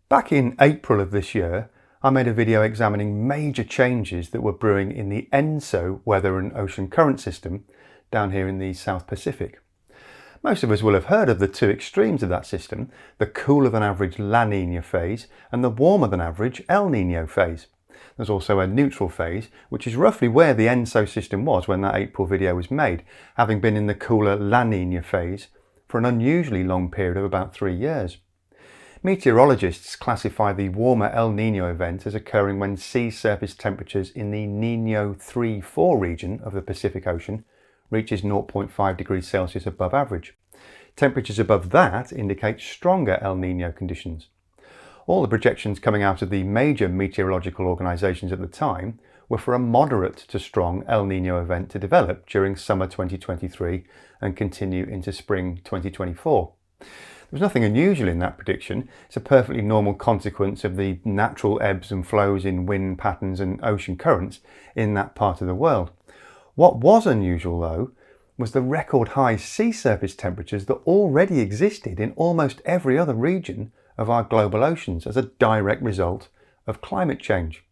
Back in April of this year, I made a video examining major changes that were brewing in the ENSO weather and ocean current system down here in the South Pacific. Most of us will have heard of the two extremes of that system, the cooler than average La Nina phase and the warmer than average El Nino phase. There's also a neutral phase, which is roughly where the ENSO system was when that April video was made, having been in the cooler La Nina phase for an unusually long period of about 3 years. Meteorologists classify the warmer El Nino event as occurring when sea surface temperatures in the Niño 3-4 region of the Pacific Ocean reaches 0.5 degrees Celsius above average. Temperatures above that indicate stronger El Nino conditions. All the projections coming out of the major meteorological organisations at the time were for a moderate to strong El Nino event to develop during summer 2023 and continue into spring 2024. There was nothing unusual in that prediction. It's a perfectly normal consequence of the natural ebbs and flows in wind patterns and ocean currents in that part of the world. What was unusual, though, was the record high sea surface temperatures that already existed in almost every other region of our global oceans as a direct result of climate change.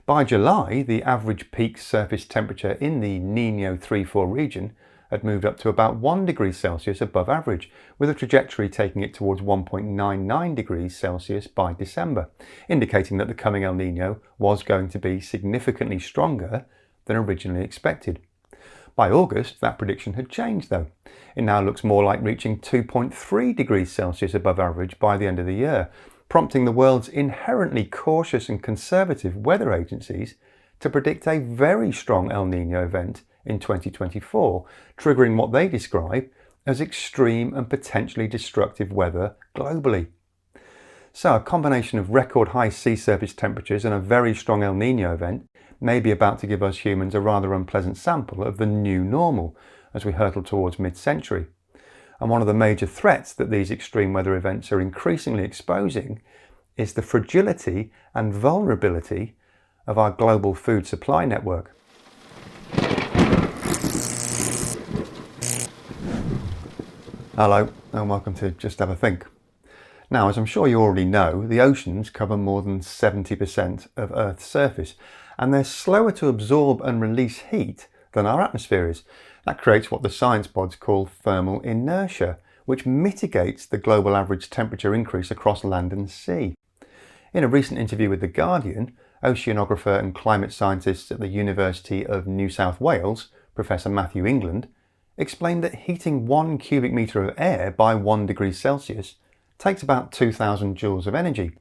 By July, the average peak surface temperature in the Niño 3-4 region had moved up to about 1 degree Celsius above average, with a trajectory taking it towards 1.99 degrees Celsius by December, indicating that the coming El Nino was going to be significantly stronger than originally expected. By August, that prediction had changed though. It now looks more like reaching 2.3 degrees Celsius above average by the end of the year, prompting the world's inherently cautious and conservative weather agencies to predict a very strong El Nino event in 2024, triggering what they describe as extreme and potentially destructive weather globally. So a combination of record high sea surface temperatures and a very strong El Nino event may be about to give us humans a rather unpleasant sample of the new normal as we hurtle towards mid-century. And one of the major threats that these extreme weather events are increasingly exposing is the fragility and vulnerability of our global food supply network. Hello and welcome to Just Have a Think. Now, as I'm sure you already know, the oceans cover more than 70% of Earth's surface, and they're slower to absorb and release heat than our atmosphere is. That creates what the science pods call thermal inertia, which mitigates the global average temperature increase across land and sea. In a recent interview with The Guardian, oceanographer and climate scientist at the University of New South Wales, Professor Matthew England, explained that heating 1 cubic metre of air by 1 degree Celsius takes about 2,000 joules of energy,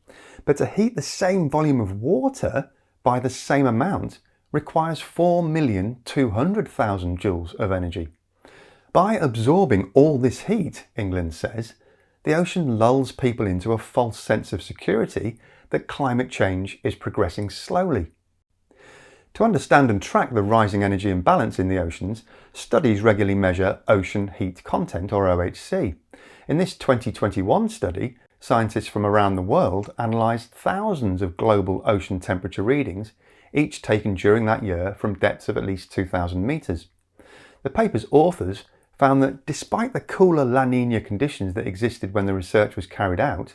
but to heat the same volume of water by the same amount requires 4,200,000 joules of energy. By absorbing all this heat, England says, the ocean lulls people into a false sense of security that climate change is progressing slowly. To understand and track the rising energy imbalance in the oceans, studies regularly measure ocean heat content, or OHC. In this 2021 study, scientists from around the world analysed thousands of global ocean temperature readings, each taken during that year from depths of at least 2,000 metres. The paper's authors found that despite the cooler La Nina conditions that existed when the research was carried out,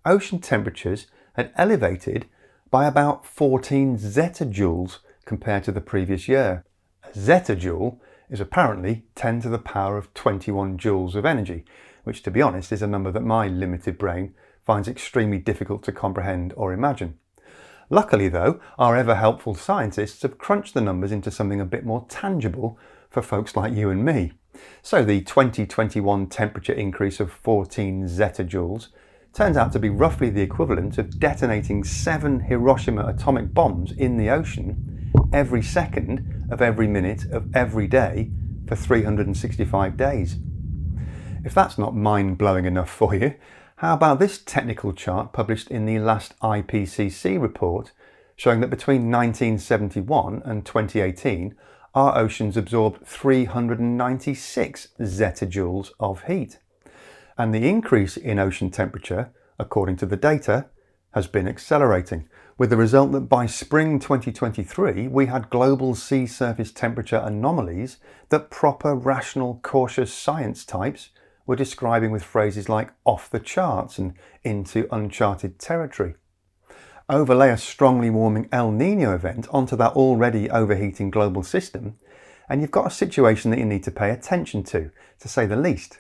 ocean temperatures had elevated by about 14 zettajoules compared to the previous year. A zettajoule is apparently 10 to the power of 21 joules of energy, which, to be honest, is a number that my limited brain finds extremely difficult to comprehend or imagine. Luckily though, our ever helpful scientists have crunched the numbers into something a bit more tangible for folks like you and me. So the 2021 temperature increase of 14 zettajoules turns out to be roughly the equivalent of detonating 7 Hiroshima atomic bombs in the ocean every second of every minute of every day for 365 days. If that's not mind-blowing enough for you, how about this technical chart published in the last IPCC report showing that between 1971 and 2018 our oceans absorbed 396 zettajoules of heat. And the increase in ocean temperature, according to the data, has been accelerating, with the result that by spring 2023 we had global sea surface temperature anomalies that proper, rational, cautious science types we're describing with phrases like off the charts and into uncharted territory. Overlay a strongly warming El Nino event onto that already overheating global system, and you've got a situation that you need to pay attention to say the least.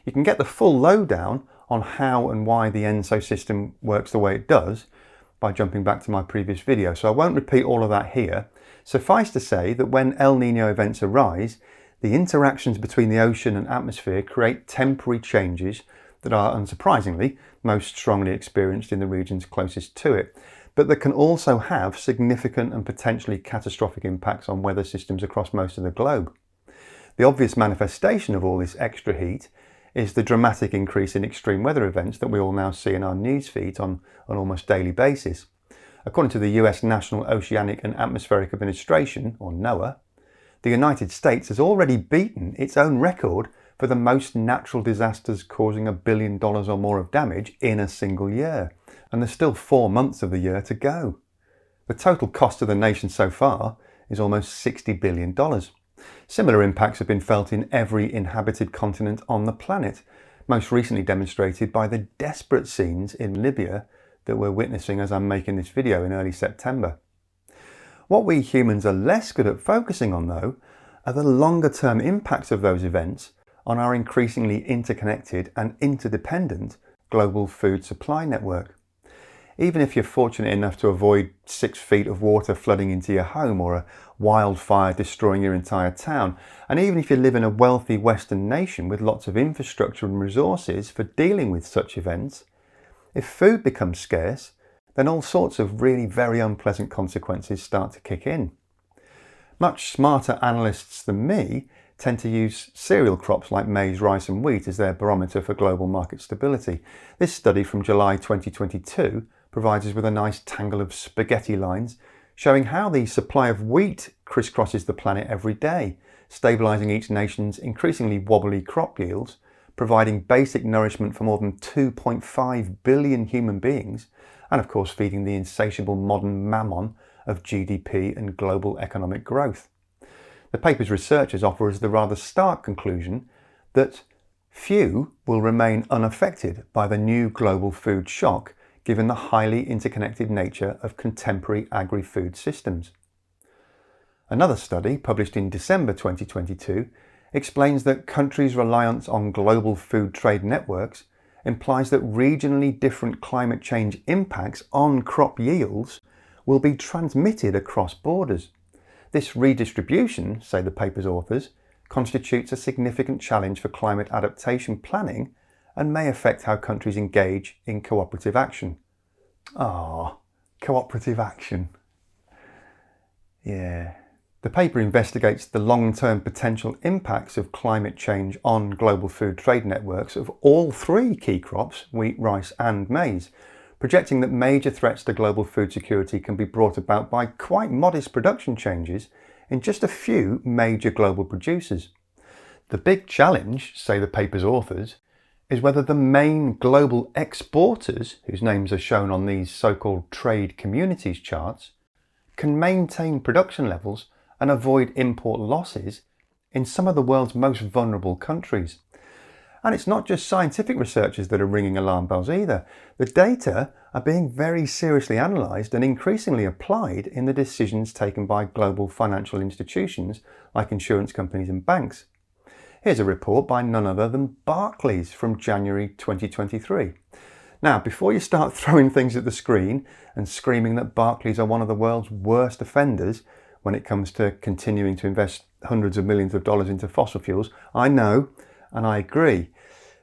You can get the full lowdown on how and why the ENSO system works the way it does by jumping back to my previous video, so I won't repeat all of that here. Suffice to say that when El Nino events arise, the interactions between the ocean and atmosphere create temporary changes that are, unsurprisingly, most strongly experienced in the regions closest to it, but that can also have significant and potentially catastrophic impacts on weather systems across most of the globe. The obvious manifestation of all this extra heat is the dramatic increase in extreme weather events that we all now see in our news feeds on an almost daily basis. According to the US National Oceanic and Atmospheric Administration, or NOAA, the United States has already beaten its own record for the most natural disasters causing $1 billion or more of damage in a single year. And there's still 4 months of the year to go. The total cost of the nation so far is almost $60 billion. Similar impacts have been felt in every inhabited continent on the planet, most recently demonstrated by the desperate scenes in Libya that we're witnessing as I'm making this video in early September. What we humans are less good at focusing on, though, are the longer term impacts of those events on our increasingly interconnected and interdependent global food supply network. Even if you're fortunate enough to avoid 6 feet of water flooding into your home or a wildfire destroying your entire town, and even if you live in a wealthy Western nation with lots of infrastructure and resources for dealing with such events, if food becomes scarce, then all sorts of really very unpleasant consequences start to kick in. Much smarter analysts than me tend to use cereal crops like maize, rice and wheat as their barometer for global market stability. This study from July 2022 provides us with a nice tangle of spaghetti lines showing how the supply of wheat crisscrosses the planet every day, stabilising each nation's increasingly wobbly crop yields, providing basic nourishment for more than 2.5 billion human beings, and of course feeding the insatiable modern mammon of GDP and global economic growth. The paper's researchers offer us the rather stark conclusion that few will remain unaffected by the new global food shock given the highly interconnected nature of contemporary agri-food systems. Another study, published in December 2022, explains that countries' reliance on global food trade networks implies that regionally different climate change impacts on crop yields will be transmitted across borders. This redistribution, say the paper's authors, constitutes a significant challenge for climate adaptation planning and may affect how countries engage in cooperative action. Cooperative action. Yeah. The paper investigates the long-term potential impacts of climate change on global food trade networks of all 3 key crops, wheat, rice and maize, projecting that major threats to global food security can be brought about by quite modest production changes in just a few major global producers. The big challenge, say the paper's authors, is whether the main global exporters, whose names are shown on these so-called trade communities charts, can maintain production levels and avoid import losses in some of the world's most vulnerable countries. And it's not just scientific researchers that are ringing alarm bells either. The data are being very seriously analysed and increasingly applied in the decisions taken by global financial institutions like insurance companies and banks. Here's a report by none other than Barclays from January 2023. Now, before you start throwing things at the screen and screaming that Barclays are one of the world's worst offenders when it comes to continuing to invest hundreds of millions of dollars into fossil fuels, I know and I agree.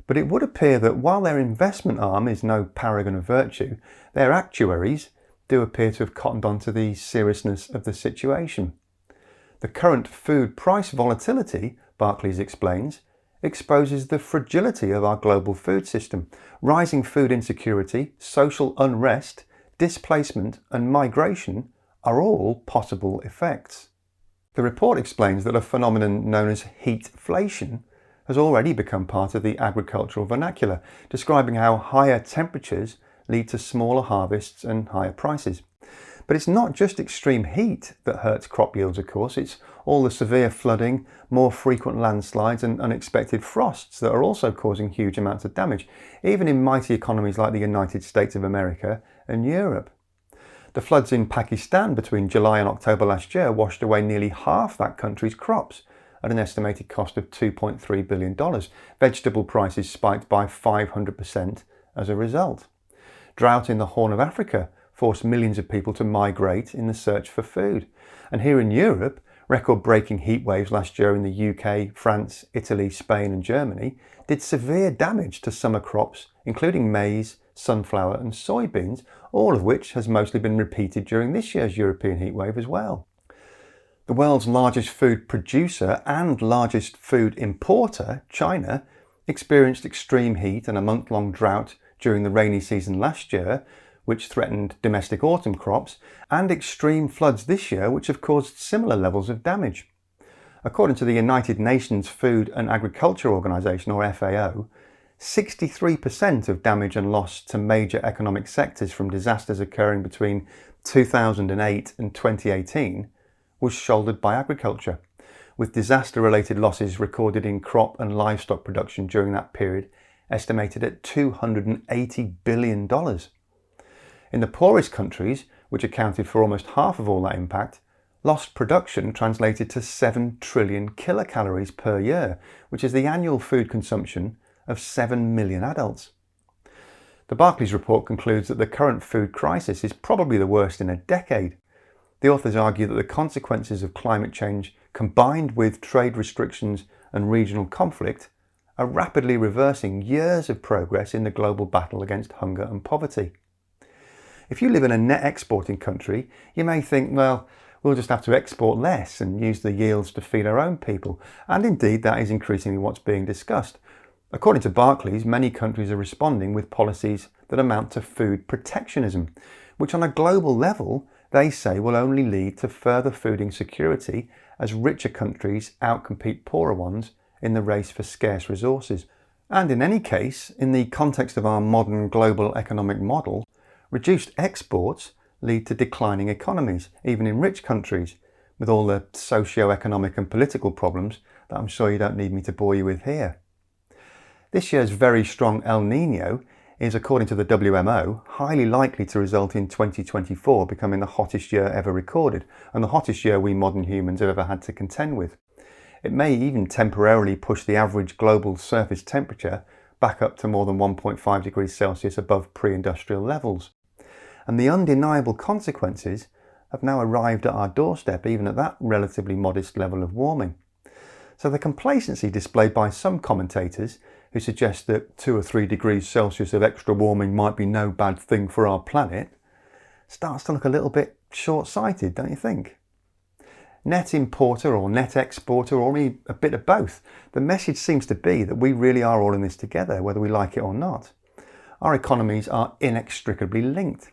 But it would appear that while their investment arm is no paragon of virtue, their actuaries do appear to have cottoned on to the seriousness of the situation. The current food price volatility, Barclays explains, exposes the fragility of our global food system. Rising food insecurity, social unrest, displacement and migration are all possible effects. The report explains that a phenomenon known as heatflation has already become part of the agricultural vernacular, describing how higher temperatures lead to smaller harvests and higher prices. But it's not just extreme heat that hurts crop yields, of course. It's all the severe flooding, more frequent landslides and unexpected frosts that are also causing huge amounts of damage, even in mighty economies like the United States of America and Europe. The floods in Pakistan between July and October last year washed away nearly half that country's crops at an estimated cost of $2.3 billion. Vegetable prices spiked by 500% as a result. Drought in the Horn of Africa forced millions of people to migrate in the search for food. And here in Europe, record-breaking heat waves last year in the UK, France, Italy, Spain and Germany did severe damage to summer crops, including maize, sunflower and soybeans, all of which has mostly been repeated during this year's European heatwave as well. The world's largest food producer and largest food importer, China, experienced extreme heat and a month-long drought during the rainy season last year, which threatened domestic autumn crops, and extreme floods this year, which have caused similar levels of damage. According to the United Nations Food and Agriculture Organization, or FAO, 63% of damage and loss to major economic sectors from disasters occurring between 2008 and 2018 was shouldered by agriculture, with disaster-related losses recorded in crop and livestock production during that period estimated at $280 billion. In the poorest countries, which accounted for almost half of all that impact, lost production translated to 7 trillion kilocalories per year, which is the annual food consumption of 7 million adults. The Barclays report concludes that the current food crisis is probably the worst in a decade. The authors argue that the consequences of climate change, combined with trade restrictions and regional conflict, are rapidly reversing years of progress in the global battle against hunger and poverty. If you live in a net exporting country, you may think, well, we'll just have to export less and use the yields to feed our own people. And indeed, that is increasingly what's being discussed. According to Barclays, many countries are responding with policies that amount to food protectionism, which on a global level, they say will only lead to further food insecurity as richer countries outcompete poorer ones in the race for scarce resources. And in any case, in the context of our modern global economic model, reduced exports lead to declining economies, even in rich countries, with all the socio-economic and political problems that I'm sure you don't need me to bore you with here. This year's very strong El Nino is, according to the WMO, highly likely to result in 2024 becoming the hottest year ever recorded, and the hottest year we modern humans have ever had to contend with. It may even temporarily push the average global surface temperature back up to more than 1.5 degrees Celsius above pre-industrial levels. And the undeniable consequences have now arrived at our doorstep, even at that relatively modest level of warming. So the complacency displayed by some commentators, who suggest that 2 or 3 degrees Celsius of extra warming might be no bad thing for our planet, starts to look a little bit short-sighted, don't you think? Net importer or net exporter, or maybe a bit of both, the message seems to be that we really are all in this together, whether we like it or not. Our economies are inextricably linked.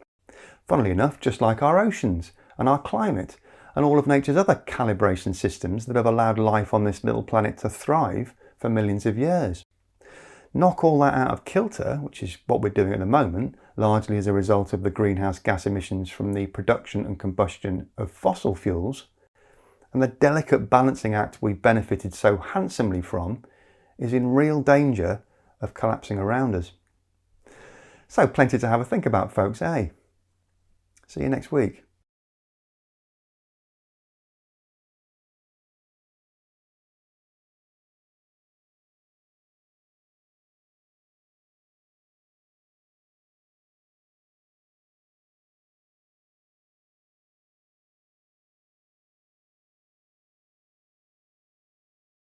Funnily enough, just like our oceans and our climate and all of nature's other calibration systems that have allowed life on this little planet to thrive for millions of years. Knock all that out of kilter, which is what we're doing at the moment, largely as a result of the greenhouse gas emissions from the production and combustion of fossil fuels, and the delicate balancing act we benefited so handsomely from is in real danger of collapsing around us. So plenty to have a think about, folks, eh? See you next week.